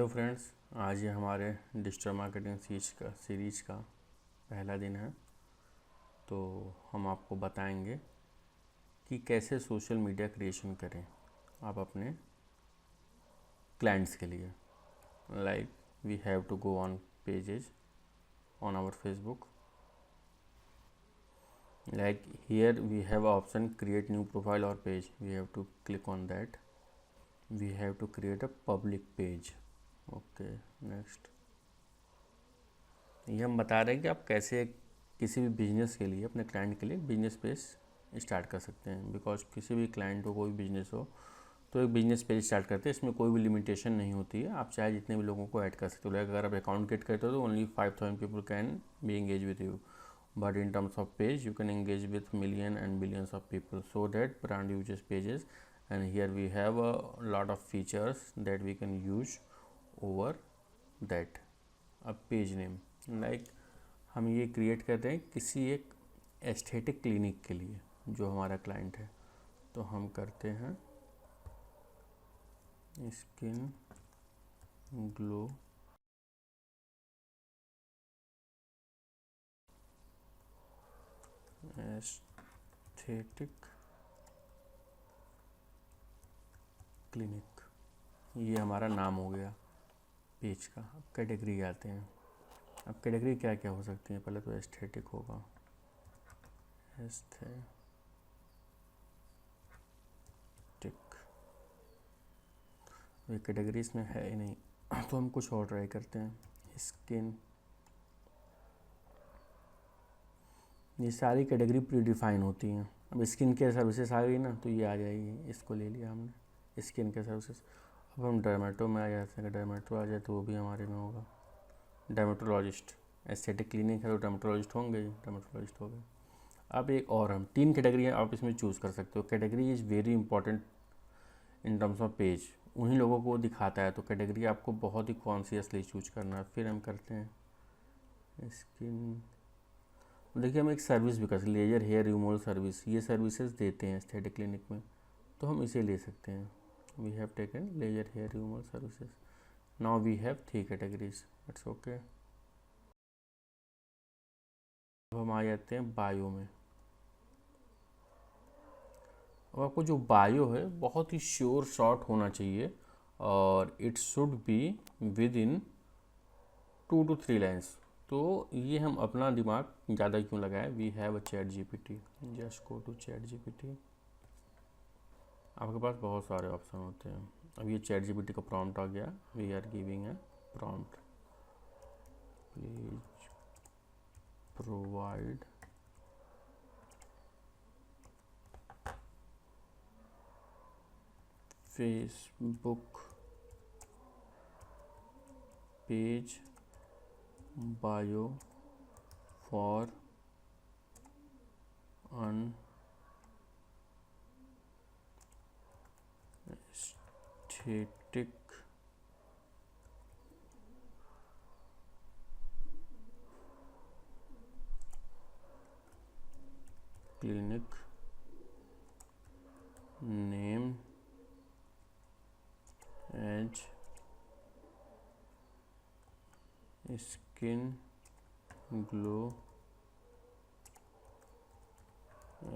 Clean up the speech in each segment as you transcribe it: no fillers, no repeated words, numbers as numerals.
Hello friends, आज ये हमारे डिजिटल मार्केटिंग सीरीज़ का पहला दिन है। तो हम आपको बताएंगे कि कैसे सोशल मीडिया क्रिएशन करें आप अपने क्लाइंट्स के लिए। Like we have to go on pages on our Facebook. Like here we have option create new profile or page. We have to click on that. We have to create a public page. Okay, next. ये हम बता रहे हैं कि आप कैसे किसी भी बिजनेस के लिए, अपने क्लाइंट के लिए बिजनेस पेज स्टार्ट कर सकते हैं। बिकॉज किसी भी क्लाइंट को कोई बिजनेस हो तो एक बिजनेस पेज स्टार्ट करते हैं, इसमें कोई भी लिमिटेशन नहीं होती है। आप चाहे जितने भी लोगों को ऐड कर सकते हो। अगर आप अकाउंट क्रिएट करते हो तो only 5000 people can be engage with you, but in terms of page you can engage with million and billions of people, so that brand uses pages. And here we have a lot of features that we can use over that. a page name, like हम ये create करते हैं किसी एक aesthetic clinic के लिए जो हमारा क्लाइंट है। तो हम करते हैं स्किन ग्लो एस्थेटिक क्लिनिक। ये हमारा नाम हो गया पेज का। अब कैटेगरी आते हैं। अब कैटेगरी क्या क्या हो सकती है? पहले तो एस्थेटिक होगा, एस्थेटिक। ये कैटेगरी इसमें है ही नहीं तो हम कुछ और ट्राई करते हैं। स्किन। ये सारी कैटेगरी प्री डिफाइन होती हैं। अब स्किन केयर सर्विसेज आ गई ना, तो ये आ जाएगी। इसको ले लिया हमने, स्किन केयर सर्विसेज। अब हम डर्मेटो में आ जाते हैं। डर्मेटो आ जाए तो वो भी हमारे में होगा। डर्मेटोलॉजिस्ट, एस्थेटिक क्लिनिक है तो डर्मेटोलॉजिस्ट होंगे, डर्मेटोलॉजिस्ट हो गए। अब एक और हम 3 कैटेगरी आप इसमें चूज़ कर सकते हो। Category is very important in terms of page, उन्हीं लोगों को दिखाता है। तो कैटेगरी आपको बहुत ही कॉन्शियसली चूज करना है। फिर हम करते हैं स्किन। देखिए, हम एक सर्विस भी कर सकते हैं, लेजर हेयर रिमूवल सर्विस। ये सर्विसेज देते हैं एस्थेटिक क्लिनिक में, तो हम इसे ले सकते हैं। We have taken laser hair removal services. Now we have 3 categories. It's okay. अब हम आ जाते हैं बायो में। अब आपको जो बायो है बहुत ही श्योर शॉर्ट होना चाहिए, और it should be within 2 to 3 lines. तो ये हम अपना दिमाग ज़्यादा क्यों लगाएं। We have a ChatGPT. Just go to ChatGPT. आपके पास बहुत सारे ऑप्शन होते हैं। अब ये चैट जीपीटी का प्रॉम्प्ट आ गया। We are giving a prompt, please provide Facebook page bio for an aesthetic clinic name as skin glow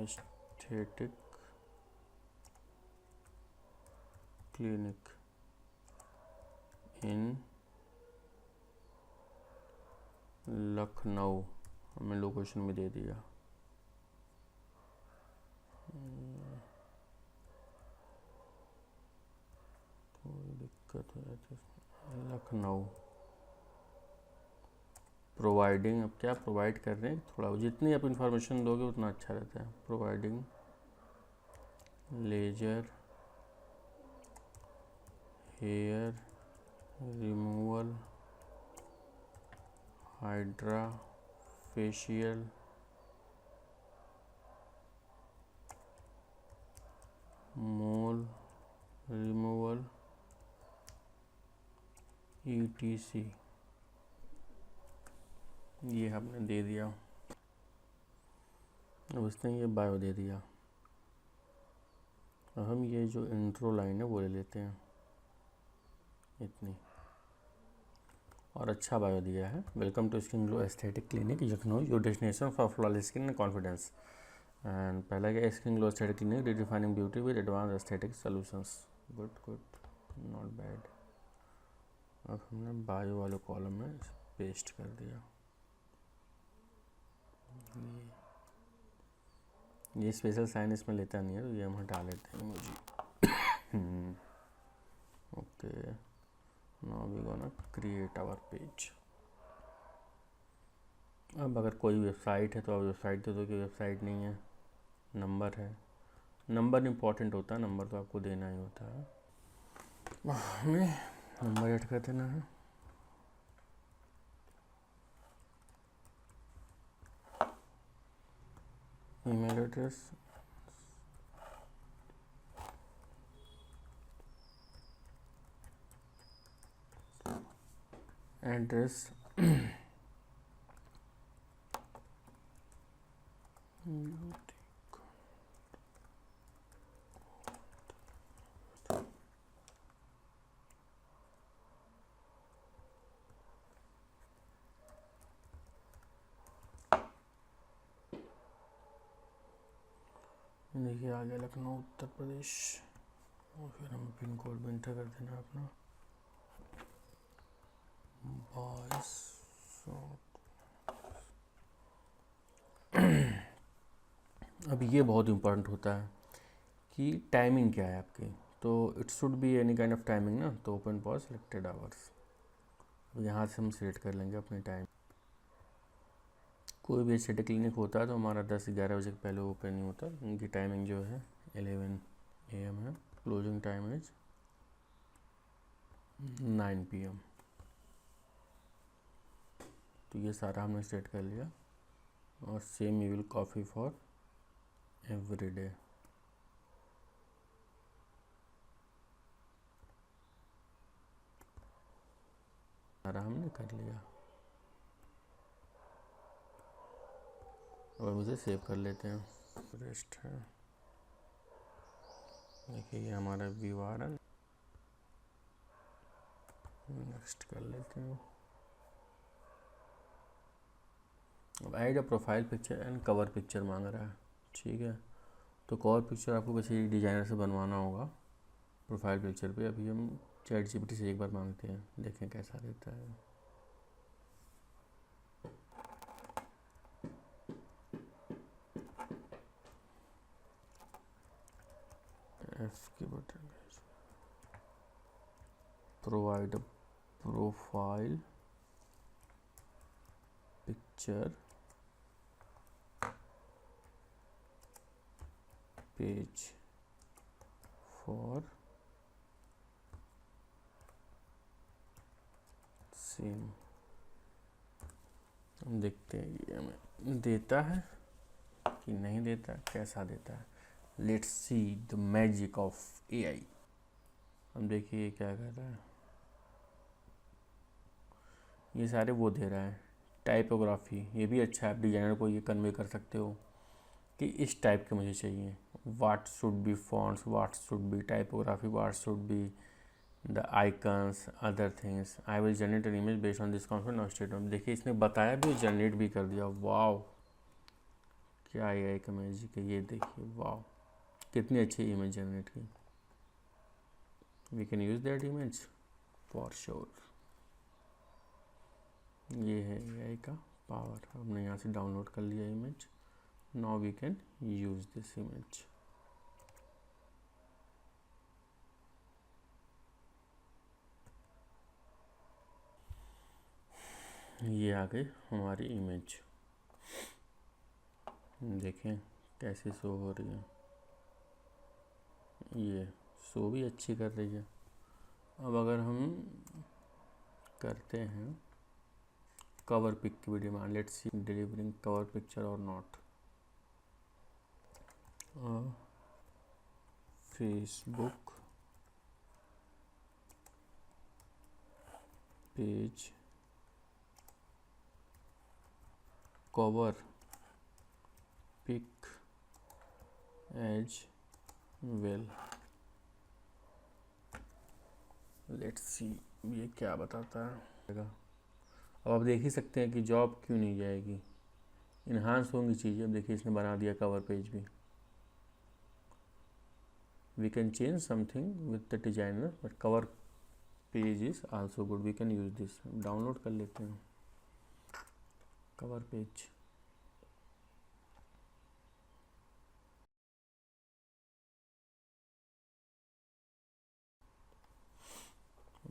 aesthetic clinic in Lucknow. हमें लोकेशन भी दे दिया। कोई दिक्कत है तो लखनऊ। प्रोवाइडिंग, अब क्या प्रोवाइड कर रहे हैं, थोड़ा जितनी आप इंफॉर्मेशन दोगे उतना अच्छा रहता है। Providing laser hair removal hydra facial mole removal ETC। ये हमने दे दिया। अब इसने ये बायो दे दिया। अब हम ये जो इंट्रो लाइन है वो ले लेते हैं, इतनी। और अच्छा बायो दिया है। Welcome to skin glow aesthetic clinic Lucknow, your destination for flawless skin and confidence. And पहला क्या, skin glow aesthetic clinic redefining beauty with advance aesthetic solutions. Good good, not bad. अब हमने बायो वाले कॉलम में paste कर दिया। ये special sign इसमें लेता नहीं है, तो ये हम हटा लेते हैं मुझे। Okay, now we gonna create our page. अब अगर कोई वेबसाइट है तो आप वेबसाइट दे दो, कि वेबसाइट नहीं है, नंबर है। नंबर इम्पॉर्टेंट होता है, नंबर तो आपको देना ही होता है। हमें नंबर ऐड कर देना है। ईमेल एड्रेस, एड्रेस देखिए आ गया लखनऊ उत्तर प्रदेश। और फिर हम पिन कोड भी इंटर कर देना अपना। अब ये बहुत इम्पोर्टेंट होता है कि टाइमिंग क्या है आपकी। तो it should be any kind of timing ना, तो ओपन पॉज सिलेक्टेड आवर्स। अब यहाँ से हम सिलेक्ट कर लेंगे अपने टाइम। कोई भी एस्थेटिक क्लिनिक होता है तो हमारा 10-11 बजे के पहले ओपन नहीं होता। उनकी टाइमिंग जो है 11 AM है। Closing time is 9 PM। तो ये सारा हमने सेट कर लिया। और same you will copy for every day. सारा हमने कर लिया। और मुझे सेव कर लेते हैं। रेस्ट है, देखिए ये हमारा व्यू आ रहा है। नेक्स्ट कर लेते हैं। अब add a profile picture and cover picture मांग रहा है, ठीक है। तो कवर पिक्चर आपको किसी डिज़ाइनर से बनवाना होगा प्रोफाइल पिक्चर पे। अभी हम ChatGPT से एक बार मांगते हैं, देखें कैसा रहता है। एफ के button, provide profile picture page for same. हम देखते हैं ये हमें देता है कि नहीं देता, कैसा देता है। Let's see the magic of AI। हम देखिए क्या कर रहा है। ये सारे वो दे रहा है। टाइपोग्राफी, ये भी अच्छा है, आप डिजाइनर को ये कन्वे कर सकते हो कि इस टाइप के मुझे चाहिए। What should be fonts, what should be typography, what should be the icons, other things. I will generate an image based on this concept of statement. देखिए इसने बताया भी, जनरेट भी कर दिया। वाओ, क्या है एक मैजिक है। ये देखिए, वाओ कितनी अच्छी इमेज जनरेट की। We can use that image for sure. ये है AI का पावर। हमने यहाँ से डाउनलोड कर लिया image. Now we can use this image. ये आ गई हमारी इमेज, देखें कैसे शो हो रही है। ये शो भी अच्छी कर रही है। अब अगर हम करते हैं कवर पिक की वीडियो में, let's see delivering cover picture और not. Facebook page cover pic as well. Let's see ये क्या बताता है। अब आप देख ही सकते हैं कि जॉब क्यों नहीं जाएगी, इन्हांस होंगी चीज़ें। अब देखिए इसने बना दिया कवर पेज भी। We can change something with the designer but cover page is also good, we can use this. Download कर लेते हैं कवर पेज।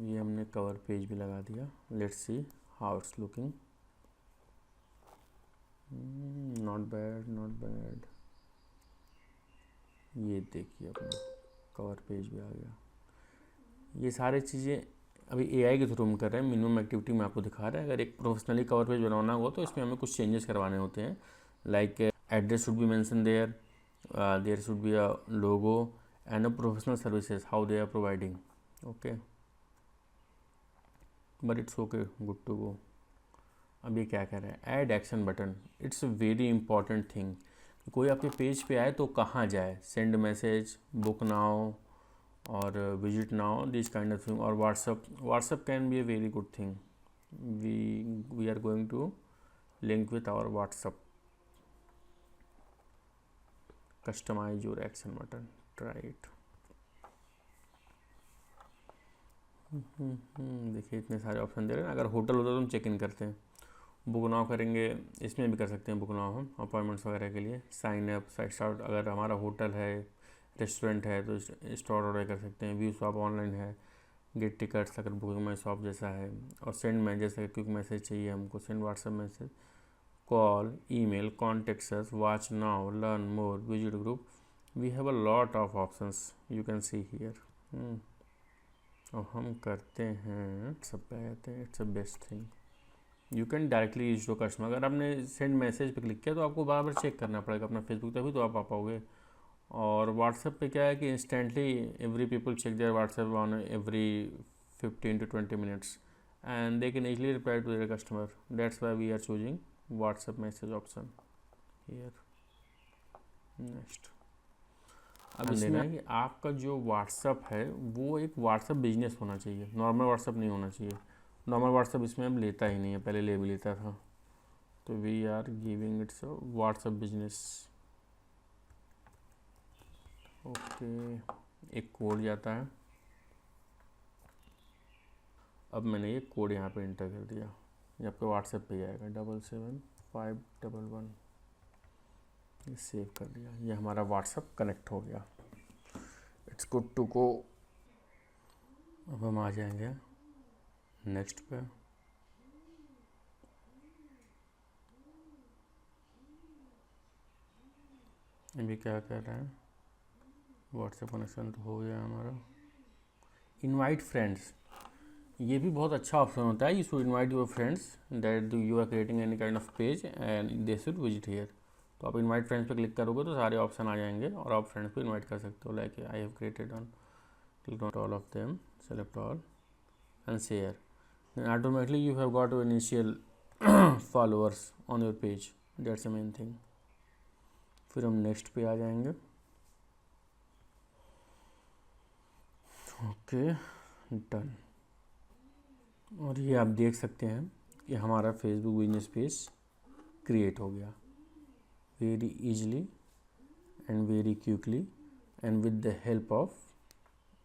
ये हमने कवर पेज भी लगा दिया। Let's see how it's looking. Not bad not bad. ये देखिए अपना कवर पेज भी आ गया। ये सारी चीज़ें अभी एआई के थ्रू हम कर रहे हैं, मिनिमम एक्टिविटी में आपको दिखा रहे हैं। अगर एक प्रोफेशनली कवर पेज बनाना हो तो इसमें हमें कुछ चेंजेस करवाने होते हैं, like address should be mention there, there should be a logo and a professional services how they are providing. Okay, but it's okay, good to go. अब ये क्या कह रहा है, add action button. It's a very important thing. कोई आपके page पे आए तो कहाँ जाए, सेंड मैसेज, बुक नाउ और visit now, this kind of thing. और WhatsApp can be a very good thing. We are going to link with our WhatsApp. Customise your action button, try it. देखिए इतने सारे option दे रहे हैं। अगर hotel होता तो हम चेक इन करते हैं, बुक नाउ करेंगे, इसमें भी कर सकते हैं बुक नाउ हम अपॉइंटमेंट्स वगैरह के लिए। साइन अप, स्टार्ट, अगर हमारा होटल है, रेस्टोरेंट है तो स्टॉल ऑर्डर कर सकते हैं। व्यू शॉप ऑनलाइन है, गेट टिकट्स अगर बुकिंग माई शॉप जैसा है। और सेंड मैसेज, जैसे क्विक मैसेज चाहिए हमको, send WhatsApp message, call, email, contacts us, watch now, learn more, visit group. We have a lot of options you can see here. और हम करते हैं सब पे आते हैं, it's a best thing. You can directly reach to customer. अगर आपने सेंड मैसेज पे क्लिक किया तो आपको बार बार चेक करना पड़ेगा अपना फेसबुक, तभी तो आप आ पाओगे। और व्हाट्सएप पे क्या है कि instantly every people check their WhatsApp on every 15 to 20 minutes and they can easily reply to their customer. That's why we are choosing WhatsApp message option here. Next, अब देना है कि आपका जो व्हाट्सअप है वो एक व्हाट्सअप बिजनेस होना चाहिए, नॉर्मल व्हाट्सअप नहीं होना चाहिए। नॉर्मल व्हाट्सअप इसमें अब लेता ही नहीं है, पहले ले भी लेता था। तो we are giving its WhatsApp business. Okay, एक कोड जाता है। अब मैंने ये कोड यहाँ पे इंटर कर दिया, ये आपके व्हाट्सएप पे जाएगा 77511। ये सेव कर दिया, ये हमारा व्हाट्सअप कनेक्ट हो गया। It's good to go. अब हम आ जाएंगे नेक्स्ट पे। अभी क्या कर रहे हैं, व्हाट्सएप कनेक्शन तो हो गया हमारा। इनवाइट फ्रेंड्स, ये भी बहुत अच्छा ऑप्शन होता है। You should invite your friends that you are creating any kind of page and they should visit here. तो आप इनवाइट फ्रेंड्स पे क्लिक करोगे तो सारे ऑप्शन आ जाएंगे और आप फ्रेंड्स को इनवाइट कर सकते हो। Like I have created on, click on all of them, select all and share, then automatically you have got your initial followers on your page. That's the main thing. फिर हम next पे आ जाएंगे। Okay, done. और ये आप देख सकते हैं कि हमारा फेसबुक बिजनेस पेज क्रिएट हो गया very easily and very quickly and with the help of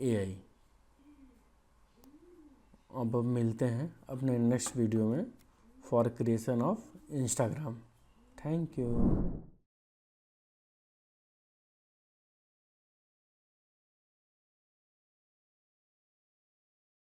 AI. अब मिलते हैं अपने नेक्स्ट वीडियो में for creation of Instagram. Thank you.